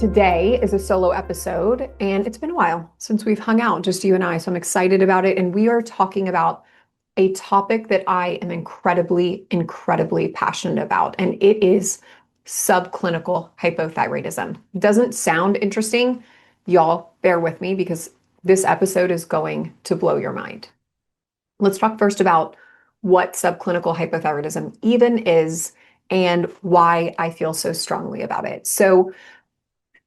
Today is a solo episode, and it's been a while since we've hung out, just you and I, so I'm excited about it. And we are talking about a topic that I am incredibly, incredibly passionate about, and it is subclinical hypothyroidism. Doesn't sound interesting? Y'all, bear with me because this episode is going to blow your mind. Let's talk first about what subclinical hypothyroidism even is and why I feel so strongly about it. So,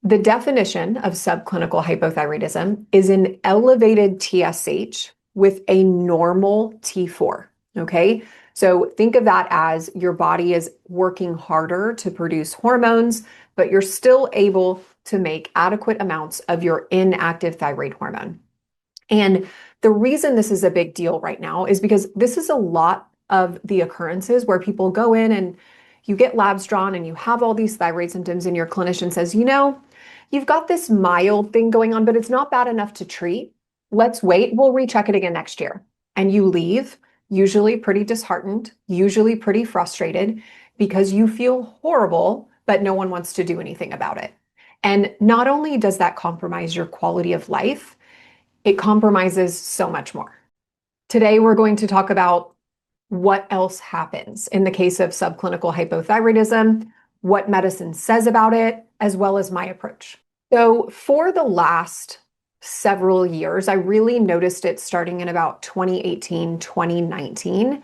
the definition of subclinical hypothyroidism is an elevated TSH with a normal T4, okay? So think of that as your body is working harder to produce hormones, but you're still able to make adequate amounts of your inactive thyroid hormone. And the reason this is a big deal right now is because this is a lot of the occurrences where people go in and you get labs drawn and you have all these thyroid symptoms and your clinician says, you've got this mild thing going on, but it's not bad enough to treat. Let's wait. We'll recheck it again next year. And you leave, usually pretty disheartened, usually pretty frustrated because you feel horrible, but no one wants to do anything about it. And not only does that compromise your quality of life, it compromises so much more. Today, we're going to talk about what else happens in the case of subclinical hypothyroidism, what medicine says about it, as well as my approach. So for the last several years, I really noticed it starting in about 2018, 2019,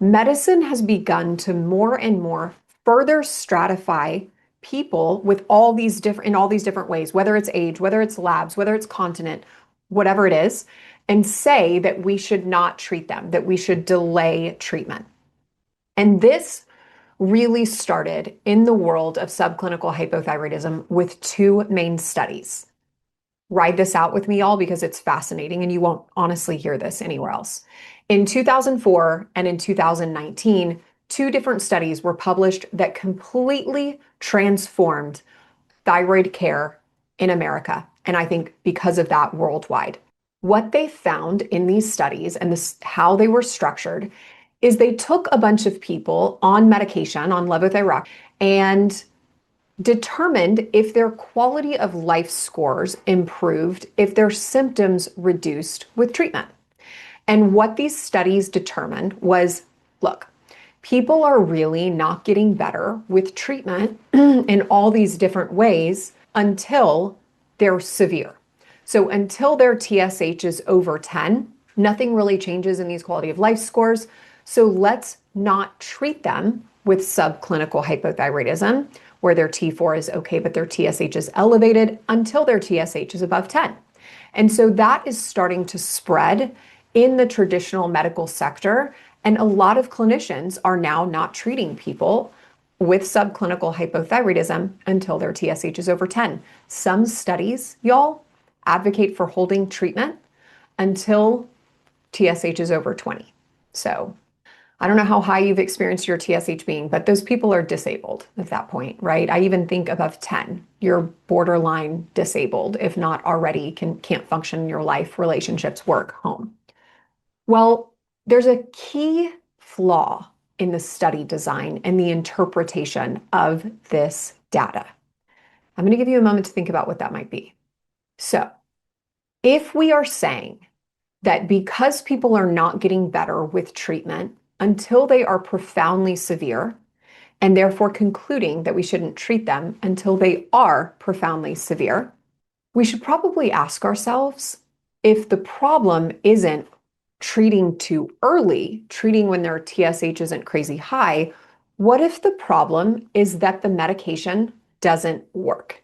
medicine has begun to more and more further stratify people with all these different ways, whether it's age, whether it's labs, whether it's continent, whatever it is, and say that we should not treat them, that we should delay treatment. And this really started in the world of subclinical hypothyroidism with two main studies. Ride this out with me, y'all, because it's fascinating and you won't honestly hear this anywhere else. In 2004 and in 2019, two different studies were published that completely transformed thyroid care in America, and I think because of that, worldwide. What they found in these studies and how they were structured is they took a bunch of people on medication, on levothyroxine, and determined if their quality of life scores improved, if their symptoms reduced with treatment. And what these studies determined was, look, people are really not getting better with treatment in all these different ways until they're severe. So until their TSH is over 10, nothing really changes in these quality of life scores. So let's not treat them with subclinical hypothyroidism, where their T4 is okay, but their TSH is elevated until their TSH is above 10. And so that is starting to spread in the traditional medical sector. And a lot of clinicians are now not treating people with subclinical hypothyroidism until their TSH is over 10. Some studies, y'all, advocate for holding treatment until TSH is over 20. So I don't know how high you've experienced your TSH being, but those people are disabled at that point, right? I even think above 10, you're borderline disabled, if not already can't function in your life, relationships, work, home. Well, there's a key flaw in the study design and the interpretation of this data. I'm going to give you a moment to think about what that might be. So, if we are saying that because people are not getting better with treatment until they are profoundly severe, and therefore concluding that we shouldn't treat them until they are profoundly severe, we should probably ask ourselves if the problem isn't treating too early, treating when their TSH isn't crazy high. What if the problem is that the medication doesn't work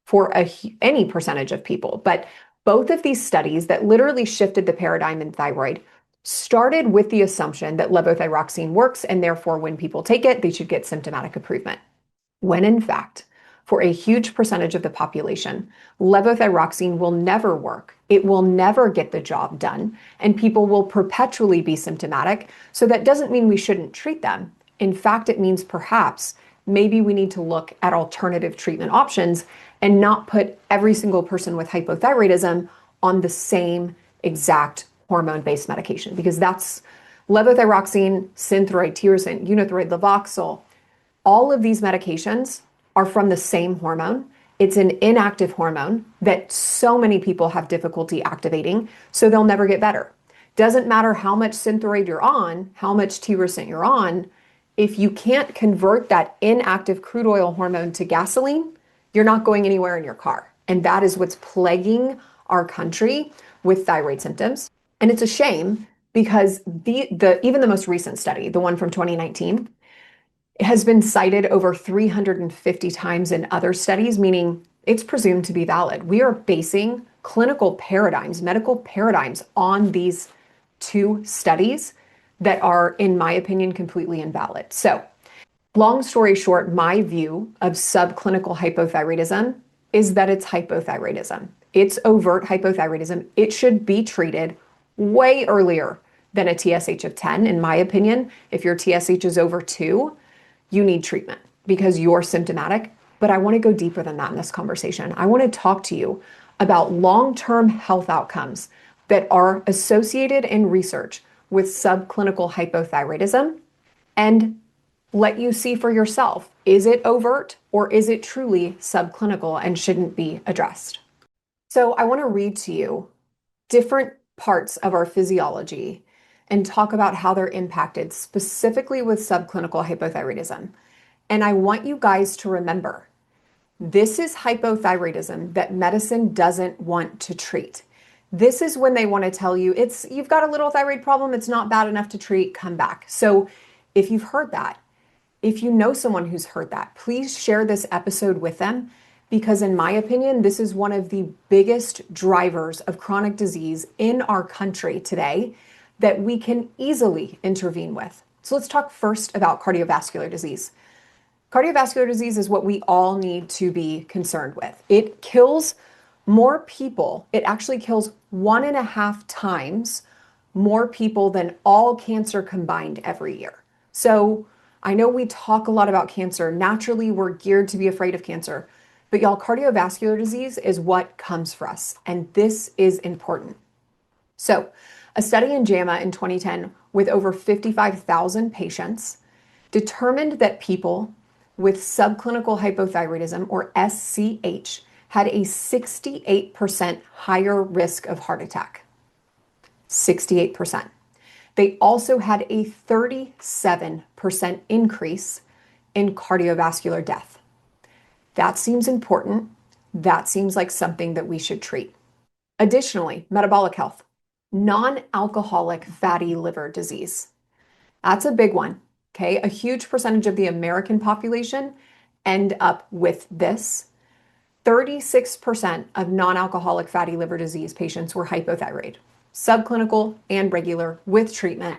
for any percentage of people? But both of these studies that literally shifted the paradigm in thyroid started with the assumption that levothyroxine works, and therefore when people take it, they should get symptomatic improvement. When in fact, for a huge percentage of the population, levothyroxine will never work. It will never get the job done, and people will perpetually be symptomatic. So that doesn't mean we shouldn't treat them. In fact, it means perhaps maybe we need to look at alternative treatment options and not put every single person with hypothyroidism on the same exact hormone-based medication, because that's levothyroxine, synthroid, tyrosine, unithroid, Levoxyl. All of these medications are from the same hormone, It's an inactive hormone that so many people have difficulty activating, so they'll never get better. Doesn't matter how much Synthroid you're on, how much T-Resent you're on, if you can't convert that inactive crude oil hormone to gasoline, you're not going anywhere in your car. And that is what's plaguing our country with thyroid symptoms. And it's a shame because even the most recent study, the one from 2019, has been cited over 350 times in other studies, meaning it's presumed to be valid. We are basing clinical paradigms, medical paradigms on these two studies that are, in my opinion, completely invalid. So, long story short, my view of subclinical hypothyroidism is that it's hypothyroidism. It's overt hypothyroidism. It should be treated way earlier than a TSH of 10, in my opinion. If your TSH is over 2, you need treatment because you're symptomatic. But I want to go deeper than that in this conversation. I want to talk to you about long-term health outcomes that are associated in research with subclinical hypothyroidism and let you see for yourself, is it overt or is it truly subclinical and shouldn't be addressed? So I want to read to you different parts of our physiology and talk about how they're impacted specifically with subclinical hypothyroidism. And I want you guys to remember, this is hypothyroidism that medicine doesn't want to treat. This is when they want to tell you, you've got a little thyroid problem, it's not bad enough to treat, come back. So if you've heard that, if you know someone who's heard that, please share this episode with them because in my opinion, this is one of the biggest drivers of chronic disease in our country today that we can easily intervene with. So let's talk first about cardiovascular disease. Cardiovascular disease is what we all need to be concerned with. It kills more people. It actually kills 1.5 times more people than all cancer combined every year. So I know we talk a lot about cancer. Naturally, we're geared to be afraid of cancer. But y'all, cardiovascular disease is what comes for us. And this is important. So a study in JAMA in 2010 with over 55,000 patients determined that people with subclinical hypothyroidism, or SCH, had a 68% higher risk of heart attack. 68%. They also had a 37% increase in cardiovascular death. That seems important. That seems like something that we should treat. Additionally, metabolic health, non-alcoholic fatty liver disease. That's a big one, okay? A huge percentage of the American population end up with this. 36% of non-alcoholic fatty liver disease patients were hypothyroid. Subclinical and regular with treatment,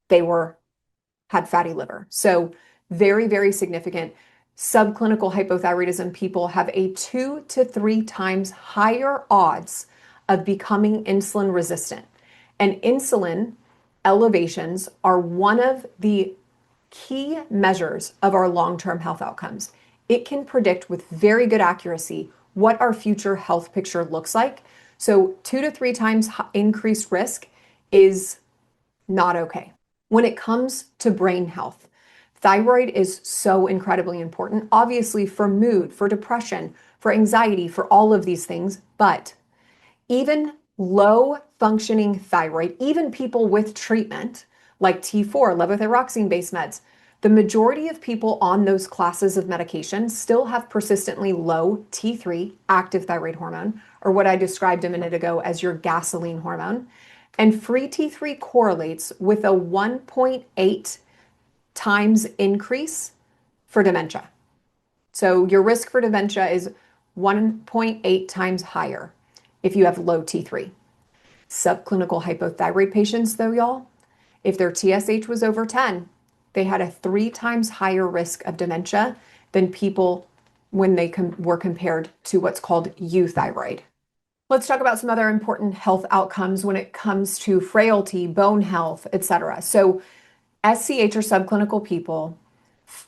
they had fatty liver. So very, very significant. Subclinical hypothyroidism people have a 2 to 3 times higher odds of becoming insulin resistant. And insulin elevations are one of the key measures of our long-term health outcomes. It can predict with very good accuracy what our future health picture looks like. So 2 to 3 times increased risk is not okay. When it comes to brain health, thyroid is so incredibly important, obviously for mood, for depression, for anxiety, for all of these things, but even low functioning thyroid, even people with treatment like T4, levothyroxine based meds, the majority of people on those classes of medication still have persistently low T3, active thyroid hormone, or what I described a minute ago as your gasoline hormone. And free T3 correlates with a 1.8 times increase for dementia. So your risk for dementia is 1.8 times higher if you have low T3. Subclinical hypothyroid patients, though, y'all, if their TSH was over 10, they had a 3 times higher risk of dementia than people when they were compared to what's called euthyroid. Let's talk about some other important health outcomes when it comes to frailty, bone health, etc. So SCH or subclinical people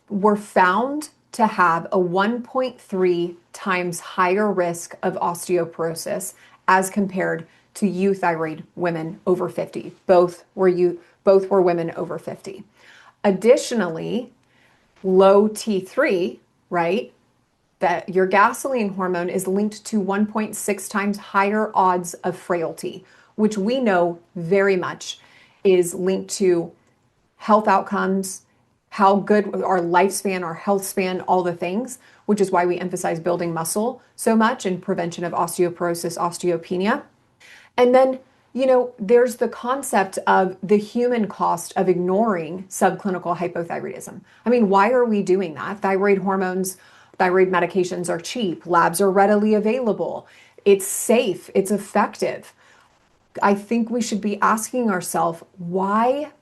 were found to have a 1.3 times higher risk of osteoporosis as compared to euthyroid women over 50. Both were women over 50. Additionally, low T3, right, that your gasoline hormone is linked to 1.6 times higher odds of frailty, which we know very much is linked to health outcomes, how good our lifespan, our health span, all the things, which is why we emphasize building muscle so much and prevention of osteoporosis, osteopenia. And then, there's the concept of the human cost of ignoring subclinical hypothyroidism. I mean, why are we doing that? Thyroid hormones, thyroid medications are cheap, labs are readily available, it's safe, it's effective. I think we should be asking ourselves, why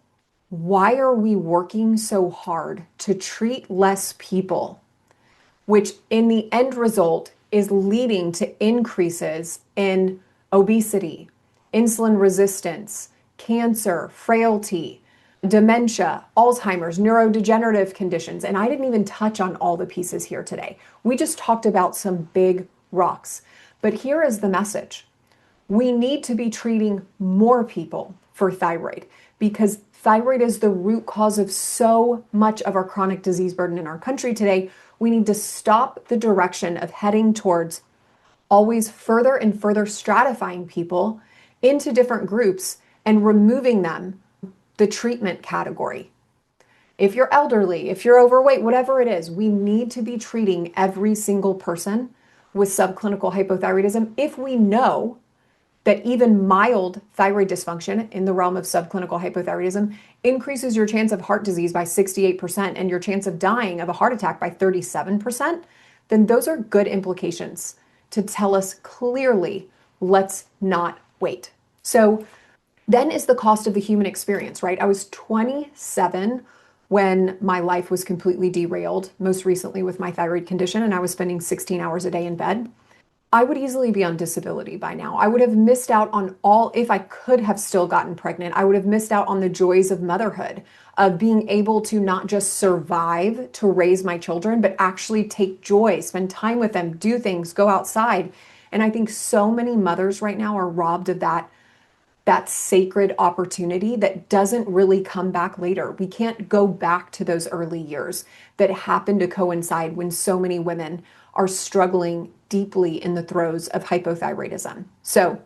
are we working so hard to treat less people, which in the end result is leading to increases in obesity, insulin resistance, cancer, frailty, dementia, Alzheimer's, neurodegenerative conditions. And I didn't even touch on all the pieces here today. We just talked about some big rocks. But here is the message. We need to be treating more people for thyroid, because thyroid is the root cause of so much of our chronic disease burden in our country today. We need to stop the direction of heading towards always further and further stratifying people into different groups and removing them the treatment category. If you're elderly, if you're overweight, whatever it is, we need to be treating every single person with subclinical hypothyroidism if we know that even mild thyroid dysfunction in the realm of subclinical hypothyroidism increases your chance of heart disease by 68% and your chance of dying of a heart attack by 37%, then those are good implications to tell us clearly, let's not wait. So then is the cost of the human experience, right? I was 27 when my life was completely derailed, most recently with my thyroid condition, and I was spending 16 hours a day in bed. I would easily be on disability by now. I would have missed out on all, if I could have still gotten pregnant, I would have missed out on the joys of motherhood, of being able to not just survive to raise my children, but actually take joy, spend time with them, do things, go outside. And I think so many mothers right now are robbed of that sacred opportunity that doesn't really come back later. We can't go back to those early years that happen to coincide when so many women are struggling deeply in the throes of hypothyroidism. So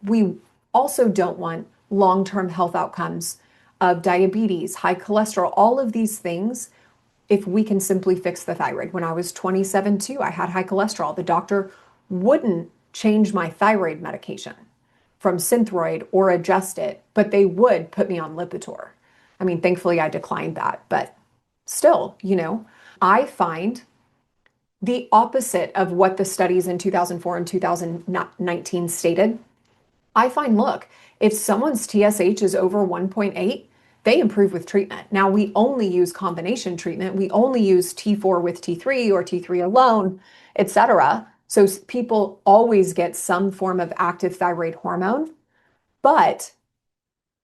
we also don't want long-term health outcomes of diabetes, high cholesterol, all of these things, if we can simply fix the thyroid. When I was 27 too, I had high cholesterol. The doctor wouldn't change my thyroid medication from Synthroid or adjust it, but they would put me on Lipitor. I mean, thankfully I declined that, but still, I find the opposite of what the studies in 2004 and 2019 stated. I find, look, if someone's TSH is over 1.8, they improve with treatment. Now, we only use combination treatment. We only use T4 with T3 or T3 alone, etc. So people always get some form of active thyroid hormone, but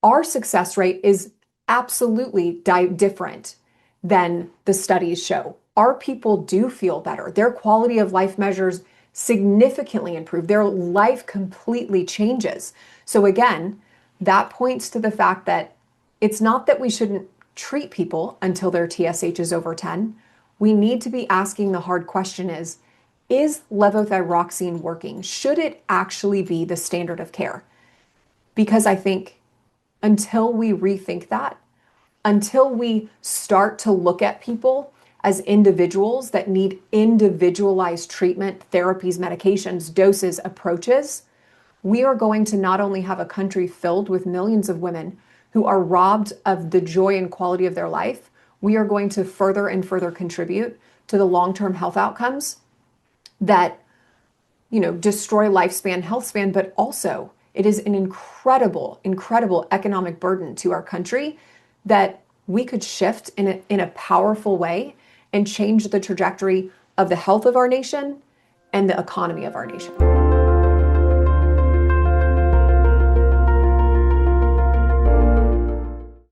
our success rate is absolutely different than the studies show. Our people do feel better. Their quality of life measures significantly improve. Their life completely changes. So again, that points to the fact that it's not that we shouldn't treat people until their TSH is over 10. We need to be asking the hard question is levothyroxine working? Should it actually be the standard of care? Because I think until we rethink that, until we start to look at people as individuals that need individualized treatment, therapies, medications, doses, approaches, we are going to not only have a country filled with millions of women who are robbed of the joy and quality of their life, we are going to further and further contribute to the long-term health outcomes that, destroy lifespan, health span, but also it is an incredible, incredible economic burden to our country that we could shift in a powerful way and change the trajectory of the health of our nation and the economy of our nation.